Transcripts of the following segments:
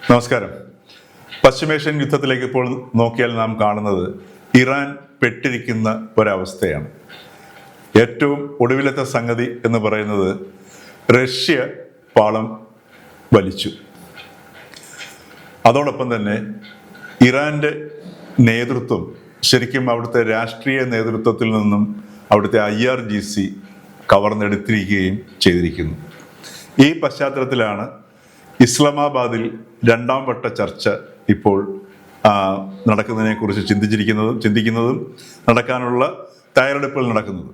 നമസ്കാരം. പശ്ചിമേഷ്യൻ യുദ്ധത്തിലേക്ക് ഇപ്പോൾ നോക്കിയാൽ നാം കാണുന്നത് ഇറാൻ പെട്ടിരിക്കുന്ന ഒരവസ്ഥയാണ്. ഏറ്റവും ഒടുവിലത്തെ സംഗതി എന്ന് പറയുന്നത് റഷ്യ പാളം വലിച്ചു. അതോടൊപ്പം തന്നെ ഇറാൻ്റെ നേതൃത്വം ശരിക്കും അവിടുത്തെ രാഷ്ട്രീയ നേതൃത്വത്തിൽ നിന്നും അവിടുത്തെ IRGC കവർന്നെടുത്തിരിക്കുകയും ചെയ്തിരിക്കുന്നു. ഈ പശ്ചാത്തലത്തിലാണ് ഇസ്ലാമാബാദിൽ രണ്ടാം വട്ട ചർച്ച ഇപ്പോൾ നടക്കുന്നതിനെക്കുറിച്ച് ചിന്തിക്കുന്നതും നടക്കാനുള്ള തയ്യാറെടുപ്പുകൾ നടക്കുന്നതും.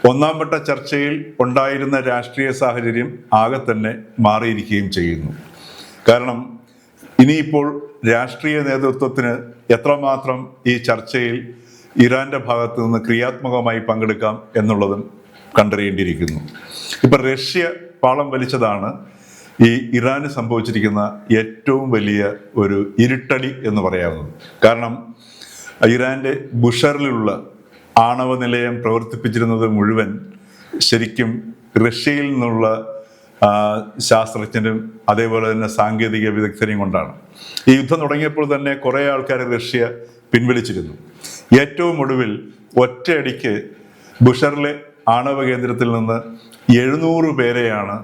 ഒന്നാം വട്ട ചർച്ചയിൽ ഉണ്ടായിരുന്ന രാഷ്ട്രീയ സാഹചര്യം ആകെ തന്നെ മാറിയിരിക്കുകയും ചെയ്യുന്നു. കാരണം ഇനിയിപ്പോൾ രാഷ്ട്രീയ നേതൃത്വത്തിന് എത്രമാത്രം ഈ ചർച്ചയിൽ ഇറാന്റെ ഭാഗത്തു നിന്ന് ക്രിയാത്മകമായി പങ്കെടുക്കാം എന്നുള്ളതും കണ്ടറിയേണ്ടിയിരിക്കുന്നു. ഇപ്പം റഷ്യ പാളം വലിച്ചതാണ് ഈ ഇറാന് സംഭവിച്ചിരിക്കുന്ന ഏറ്റവും വലിയ ഒരു ഇരുട്ടടി എന്ന് പറയാവുന്നത്. കാരണം ഇറാന്റെ ബുഷറിലുള്ള ആണവ നിലയം പ്രവർത്തിപ്പിച്ചിരുന്നത് മുഴുവൻ ശരിക്കും റഷ്യയിൽ നിന്നുള്ള ശാസ്ത്രജ്ഞരും അതേപോലെ തന്നെ സാങ്കേതിക വിദഗ്ധരെയും കൊണ്ടാണ്. ഈ യുദ്ധം തുടങ്ങിയപ്പോൾ തന്നെ കുറേ ആൾക്കാർ റഷ്യ പിൻവലിച്ചിരുന്നു. ഏറ്റവും ഒടുവിൽ ഒറ്റയടിക്ക് ബുഷറിലെ ആണവ കേന്ദ്രത്തിൽ നിന്ന് 700 പേരെയാണ്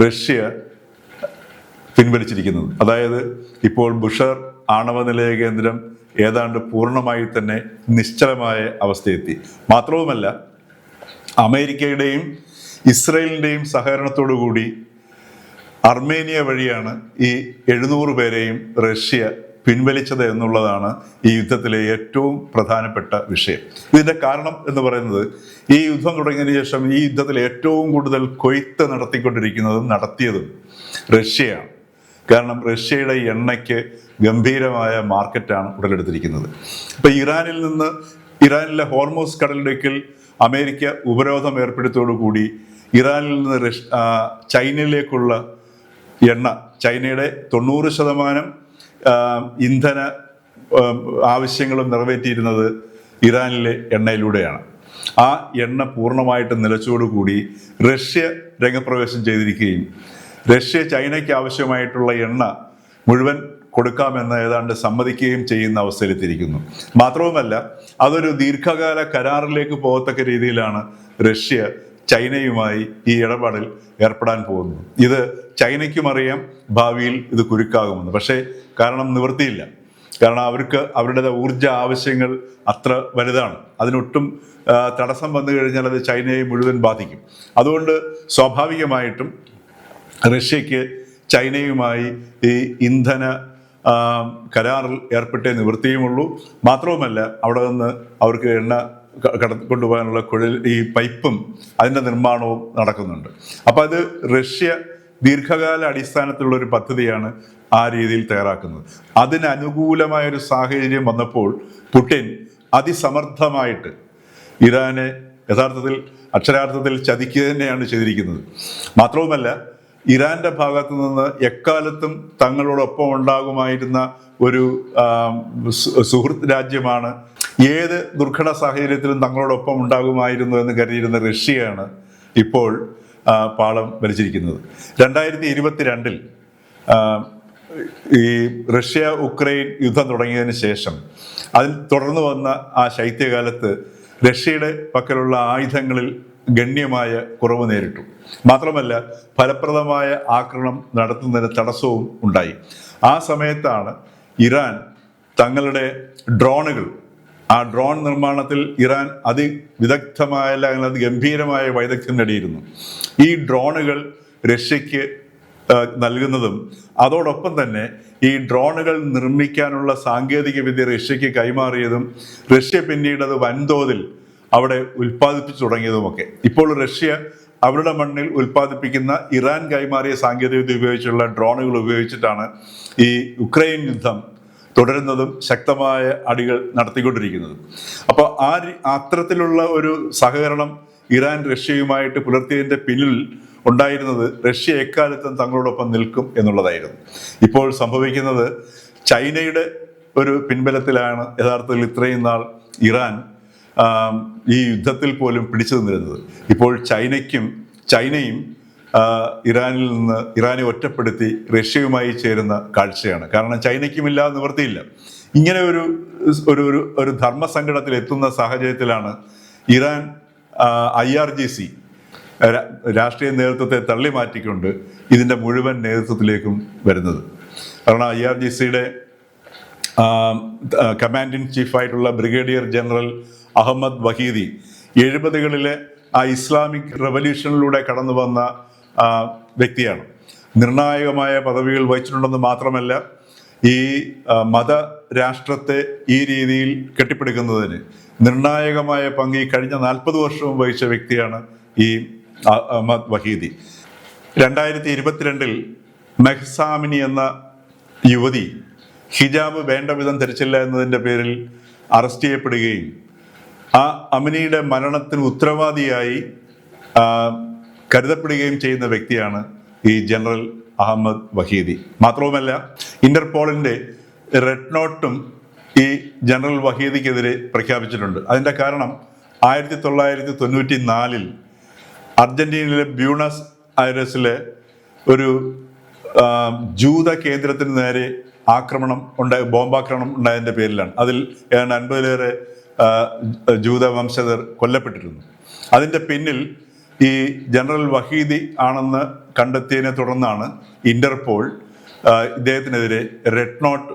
റഷ്യ പിൻവലിച്ചിരിക്കുന്നത്. അതായത് ഇപ്പോൾ ബുഷർ ആണവ നിലയ കേന്ദ്രം ഏതാണ്ട് പൂർണ്ണമായി തന്നെ നിശ്ചലമായ അവസ്ഥയെത്തി. മാത്രവുമല്ല, അമേരിക്കയുടെയും ഇസ്രയേലിൻ്റെയും സഹകരണത്തോടു കൂടി അർമേനിയ വഴിയാണ് ഈ 700 പേരെയും റഷ്യ പിൻവലിച്ചത് എന്നുള്ളതാണ് ഈ യുദ്ധത്തിലെ ഏറ്റവും പ്രധാനപ്പെട്ട വിഷയം. ഇതിൻ്റെ കാരണം എന്ന് പറയുന്നത്, ഈ യുദ്ധം തുടങ്ങിയതിന് ശേഷം ഈ യുദ്ധത്തിൽ ഏറ്റവും കൂടുതൽ കൊയ്ത്ത് നടത്തിയതും റഷ്യയാണ്. കാരണം റഷ്യയുടെ എണ്ണയ്ക്ക് ഗംഭീരമായ മാർക്കറ്റാണ് ഉടലെടുത്തിരിക്കുന്നത്. ഇപ്പം ഇറാനിലെ ഹോർമൂസ് കടലിടുക്കിൽ അമേരിക്ക ഉപരോധം ഏർപ്പെടുത്തിയോടുകൂടി ഇറാനിൽ നിന്ന് ചൈനയിലേക്കുള്ള എണ്ണ, ചൈനയുടെ 90% ഇന്ധന ആവശ്യങ്ങളും നിറവേറ്റിയിരുന്നത് ഇറാനിലെ എണ്ണയിലൂടെയാണ്. ആ എണ്ണ പൂർണ്ണമായിട്ട് നിലച്ചോടുകൂടി റഷ്യ രംഗപ്രവേശം ചെയ്തിരിക്കുകയും റഷ്യ ചൈനയ്ക്ക് ആവശ്യമായിട്ടുള്ള എണ്ണ മുഴുവൻ കൊടുക്കാമെന്ന് ഏതാണ്ട് സമ്മതിക്കുകയും ചെയ്യുന്ന അവസ്ഥയിലെത്തിയിരിക്കുന്നു. മാത്രവുമല്ല, അതൊരു ദീർഘകാല കരാറിലേക്ക് പോകത്തക്ക രീതിയിലാണ് റഷ്യ ചൈനയുമായി ഈ ഇടപാടിൽ ഏർപ്പെടാൻ പോകുന്നത്. ഇത് ചൈനയ്ക്കും അറിയാം ഭാവിയിൽ ഇത് കുരുക്കാകുമെന്ന്. പക്ഷേ കാരണം നിവൃത്തിയില്ല. കാരണം അവർക്ക് അവരുടെ ഊർജ ആവശ്യങ്ങൾ അത്ര വലുതാണ്. അതിനൊട്ടും തടസ്സം വന്നു കഴിഞ്ഞാൽ അത് ചൈനയെ മുഴുവൻ ബാധിക്കും. അതുകൊണ്ട് സ്വാഭാവികമായിട്ടും റഷ്യക്ക് ചൈനയുമായി ഈ ഇന്ധന കരാറിൽ ഏർപ്പെട്ടേ നിവൃത്തിയുമുള്ളൂ. മാത്രവുമല്ല, അവിടെ നിന്ന് അവർക്ക് എണ്ണ കൊണ്ടുപോകാനുള്ള ഈ പൈപ്പും അതിൻ്റെ നിർമ്മാണവും നടക്കുന്നുണ്ട്. അപ്പം അത് റഷ്യ ദീർഘകാല അടിസ്ഥാനത്തിലുള്ള ഒരു പദ്ധതിയാണ് ആ രീതിയിൽ തയ്യാറാക്കുന്നത്. അതിനനുകൂലമായൊരു സാഹചര്യം വന്നപ്പോൾ പുടിൻ അതിസമർത്ഥമായിട്ട് ഇറാനെ അക്ഷരാർത്ഥത്തിൽ ചതിക്കുക തന്നെയാണ് ചെയ്തിരിക്കുന്നത്. മാത്രവുമല്ല, ഇറാന്റെ ഭാഗത്തു നിന്ന് എക്കാലത്തും തങ്ങളോടൊപ്പം ഉണ്ടാകുമായിരുന്ന ഒരു സുഹൃത്ത് രാജ്യമാണ്, ഏത് ദുർഘട സാഹചര്യത്തിലും തങ്ങളോടൊപ്പം ഉണ്ടാകുമായിരുന്നു എന്ന് കരുതിയിരുന്ന റഷ്യയാണ് ഇപ്പോൾ പാളം വലിച്ചിരിക്കുന്നത്. 2022 ഈ റഷ്യ ഉക്രൈൻ യുദ്ധം തുടങ്ങിയതിന് ശേഷം അതിൽ തുടർന്ന് വന്ന ആ ശൈത്യകാലത്ത് റഷ്യയുടെ പക്കലുള്ള ആയുധങ്ങളിൽ ഗണ്യമായ കുറവ് നേരിട്ടു. മാത്രമല്ല, ഫലപ്രദമായ ആക്രമണം നടത്തുന്നതിന് തടസ്സവും ഉണ്ടായി. ആ സമയത്താണ് ഇറാൻ തങ്ങളുടെ ഡ്രോണുകൾ, ആ ഡ്രോൺ നിർമ്മാണത്തിൽ ഇറാൻ അതിവിദഗ്ധമായ അല്ലെങ്കിൽ അതിഗംഭീരമായ വൈദഗ്ധ്യം നേടിയിരുന്നു. ഈ ഡ്രോണുകൾ റഷ്യക്ക് നൽകുന്നതും അതോടൊപ്പം തന്നെ ഈ ഡ്രോണുകൾ നിർമ്മിക്കാനുള്ള സാങ്കേതിക വിദ്യ റഷ്യക്ക് കൈമാറിയതും റഷ്യ പിന്നീട് അത് വൻതോതിൽ അവിടെ ഉൽപ്പാദിപ്പിച്ചു തുടങ്ങിയതുമൊക്കെ. ഇപ്പോൾ റഷ്യ അവരുടെ മണ്ണിൽ ഉൽപ്പാദിപ്പിക്കുന്ന ഇറാൻ കൈമാറിയ സാങ്കേതികവിദ്യ ഉപയോഗിച്ചുള്ള ഡ്രോണുകൾ ഉപയോഗിച്ചിട്ടാണ് ഈ യുക്രൈൻ യുദ്ധം തുടരുന്നതും ശക്തമായ അടികൾ നടത്തിക്കൊണ്ടിരിക്കുന്നതും. അപ്പോൾ അത്തരത്തിലുള്ള ഒരു സഹകരണം ഇറാൻ റഷ്യയുമായിട്ട് പുലർത്തിയതിൻ്റെ പിന്നിൽ ഉണ്ടായിരുന്നത് റഷ്യ എക്കാലത്തും തങ്ങളോടൊപ്പം നിൽക്കും എന്നുള്ളതായിരുന്നു. ഇപ്പോൾ സംഭവിക്കുന്നത് ചൈനയുടെ ഒരു പിൻബലത്തിലാണ് യഥാർത്ഥത്തിൽ ഇത്രയും നാൾ ഇറാൻ ഈ യുദ്ധത്തിൽ പോലും പിടിച്ചു നിന്നിരുന്നത്. ഇപ്പോൾ ചൈനയും ഇറാനെ ഒറ്റപ്പെടുത്തി റഷ്യയുമായി ചേരുന്ന കാഴ്ചയാണ്. കാരണം ചൈനയ്ക്കുമില്ല നിവൃത്തിയില്ല. ഇങ്ങനെ ഒരു ഒരു ഒരു ധർമ്മസങ്കടത്തിൽ എത്തുന്ന സാഹചര്യത്തിലാണ് ഇറാൻ IRGC രാഷ്ട്രീയ നേതൃത്വത്തെ തള്ളി മാറ്റിക്കൊണ്ട് ഇതിൻ്റെ മുഴുവൻ നേതൃത്വത്തിലേക്കും വരുന്നത്. കാരണം IRGCയുടെ കമാൻഡ് ഇൻ ചീഫായിട്ടുള്ള ബ്രിഗേഡിയർ ജനറൽ അഹമ്മദ് വഹീദി 70കളിലെ ആ ഇസ്ലാമിക് റവല്യൂഷനിലൂടെ കടന്നു വന്ന വ്യക്തിയാണ്. നിർണായകമായ പദവികൾ വഹിച്ചിട്ടുണ്ടെന്ന് മാത്രമല്ല, ഈ മതരാഷ്ട്രത്തെ ഈ രീതിയിൽ കെട്ടിപ്പടുക്കുന്നതിന് നിർണായകമായ പങ്ക് ഈ കഴിഞ്ഞ 40 വർഷവും വഹിച്ച വ്യക്തിയാണ് ഈ അഹമ്മദ് വഹീദി. 2022 മെഹ്സാമിനി എന്ന യുവതി ഹിജാബ് വേണ്ട വിധം ധരിച്ചില്ല എന്നതിൻ്റെ പേരിൽ അറസ്റ്റ് ചെയ്യപ്പെടുകയും ആ അമിനിയുടെ മരണത്തിന് ഉത്തരവാദിയായി കരുതപ്പെടുകയും ചെയ്യുന്ന വ്യക്തിയാണ് ഈ ജനറൽ അഹമ്മദ് വഹീദി. മാത്രവുമല്ല, ഇന്റർപോളിന്റെ റെഡ് നോട്ടും ഈ ജനറൽ വഹീദിക്കെതിരെ പ്രഖ്യാപിച്ചിട്ടുണ്ട്. അതിൻ്റെ കാരണം 1994 അർജന്റീനയിലെ ബ്യൂണസ് ഐറസിലെ ഒരു ജൂത കേന്ദ്രത്തിന് നേരെ ബോംബാക്രമണം ഉണ്ടായതിൻ്റെ പേരിലാണ്. അതിൽ ഏതാണ്ട് 50-ലേറെ ജൂത വംശജർ കൊല്ലപ്പെട്ടിരുന്നു. അതിൻ്റെ പിന്നിൽ ഈ ജനറൽ വഹീദി ആണെന്ന് കണ്ടെത്തിയതിനെ തുടർന്നാണ് ഇന്റർപോൾ ഇദ്ദേഹത്തിനെതിരെ റെഡ് നോട്ട്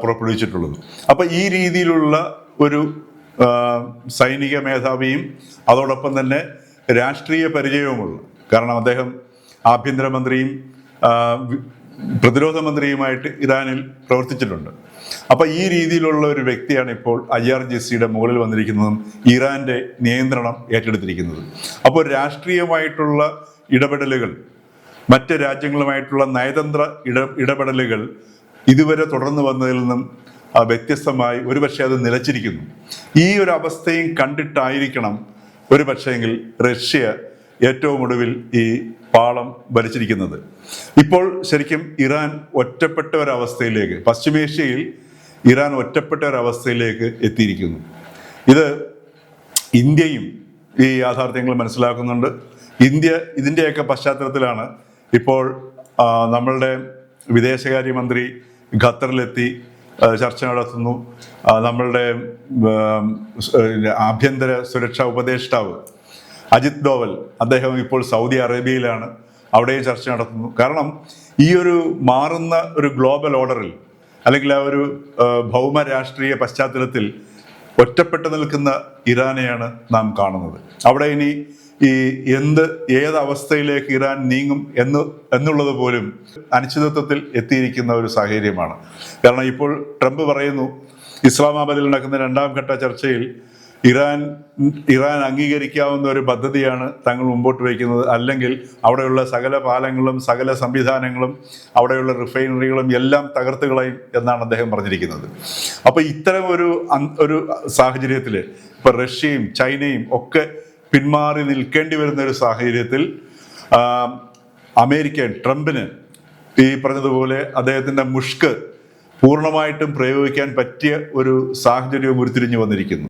പുറപ്പെടുവിച്ചിട്ടുള്ളത്. അപ്പം ഈ രീതിയിലുള്ള ഒരു സൈനിക മേധാവിയും അതോടൊപ്പം തന്നെ രാഷ്ട്രീയ പരിചയവുമുള്ള, കാരണം അദ്ദേഹം ആഭ്യന്തരമന്ത്രിയും പ്രതിരോധ മന്ത്രിയുമായിട്ട് ഇറാനിൽ പ്രവർത്തിച്ചിട്ടുണ്ട്. അപ്പം ഈ രീതിയിലുള്ള ഒരു വ്യക്തിയാണ് ഇപ്പോൾ IRGCയുടെ മുകളിൽ വന്നിരിക്കുന്നതും ഇറാന്റെ നിയന്ത്രണം ഏറ്റെടുത്തിരിക്കുന്നത്. അപ്പോൾ രാഷ്ട്രീയമായിട്ടുള്ള ഇടപെടലുകൾ, മറ്റ് രാജ്യങ്ങളുമായിട്ടുള്ള നയതന്ത്ര ഇടപെടലുകൾ ഇതുവരെ തുടർന്നു വന്നതിൽ നിന്നും വ്യത്യസ്തമായി ഒരുപക്ഷെ അത് നിലച്ചിരിക്കുന്നു. ഈ ഒരു അവസ്ഥയും കണ്ടിട്ടായിരിക്കണം ഒരു പക്ഷേങ്കിൽ റഷ്യ ഏറ്റവും ഒടുവിൽ ഈ പാളം ഭരിച്ചിരിക്കുന്നത്. ഇപ്പോൾ ശരിക്കും ഇറാൻ ഒറ്റപ്പെട്ട ഒരവസ്ഥയിലേക്ക്, പശ്ചിമേഷ്യയിൽ ഇറാൻ ഒറ്റപ്പെട്ട ഒരവസ്ഥയിലേക്ക് എത്തിയിരിക്കുന്നു. ഇത് ഇന്ത്യയും ഈ യാഥാർത്ഥ്യങ്ങൾ മനസ്സിലാക്കുന്നുണ്ട്. ഇന്ത്യ ഇതിൻ്റെയൊക്കെ പശ്ചാത്തലത്തിലാണ് ഇപ്പോൾ നമ്മളുടെ വിദേശകാര്യമന്ത്രി ഖത്തറിലെത്തി ചർച്ച നടത്തുന്നു. നമ്മളുടെ ആഭ്യന്തര സുരക്ഷാ ഉപദേഷ്ടാവ് അജിത് ഡോവൽ, അദ്ദേഹം ഇപ്പോൾ സൗദി അറേബ്യയിലാണ്, അവിടെയും ചർച്ച നടത്തുന്നു. കാരണം ഈ ഒരു മാറുന്ന ഒരു ഗ്ലോബൽ ഓർഡറിൽ, അല്ലെങ്കിൽ ആ ഒരു ഭൗമ രാഷ്ട്രീയ പശ്ചാത്തലത്തിൽ ഒറ്റപ്പെട്ടു നിൽക്കുന്ന ഇറാനെയാണ് നാം കാണുന്നത്. അവിടെ ഇനി ഈ ഏത് അവസ്ഥയിലേക്ക് ഇറാൻ നീങ്ങും എന്നുള്ളത് പോലും അനിശ്ചിതത്വത്തിൽ എത്തിയിരിക്കുന്ന ഒരു സാഹചര്യമാണ്. കാരണം ഇപ്പോൾ ട്രംപ് പറയുന്നു, ഇസ്ലാമാബാദിൽ നടക്കുന്ന 2ാം ഘട്ട ചർച്ചയിൽ ഇറാൻ അംഗീകരിക്കാവുന്ന ഒരു പദ്ധതിയാണ് തങ്ങൾ മുമ്പോട്ട് വയ്ക്കുന്നത്, അല്ലെങ്കിൽ അവിടെയുള്ള സകല പാലങ്ങളും സകല സംവിധാനങ്ങളും അവിടെയുള്ള റിഫൈനറികളും എല്ലാം തകർത്ത് കളയും എന്നാണ് അദ്ദേഹം പറഞ്ഞിരിക്കുന്നത്. അപ്പോൾ ഇത്തരം ഒരു സാഹചര്യത്തിൽ ഇപ്പം റഷ്യയും ചൈനയും ഒക്കെ പിന്മാറി നിൽക്കേണ്ടി വരുന്ന ഒരു സാഹചര്യത്തിൽ ട്രംപിന് ഈ പറഞ്ഞതുപോലെ അദ്ദേഹത്തിൻ്റെ മുഷ്ക് പൂർണ്ണമായിട്ടും പ്രയോഗിക്കാൻ പറ്റിയ ഒരു സാഹചര്യവും ഉരുത്തിരിഞ്ഞു വന്നിരിക്കുന്നു.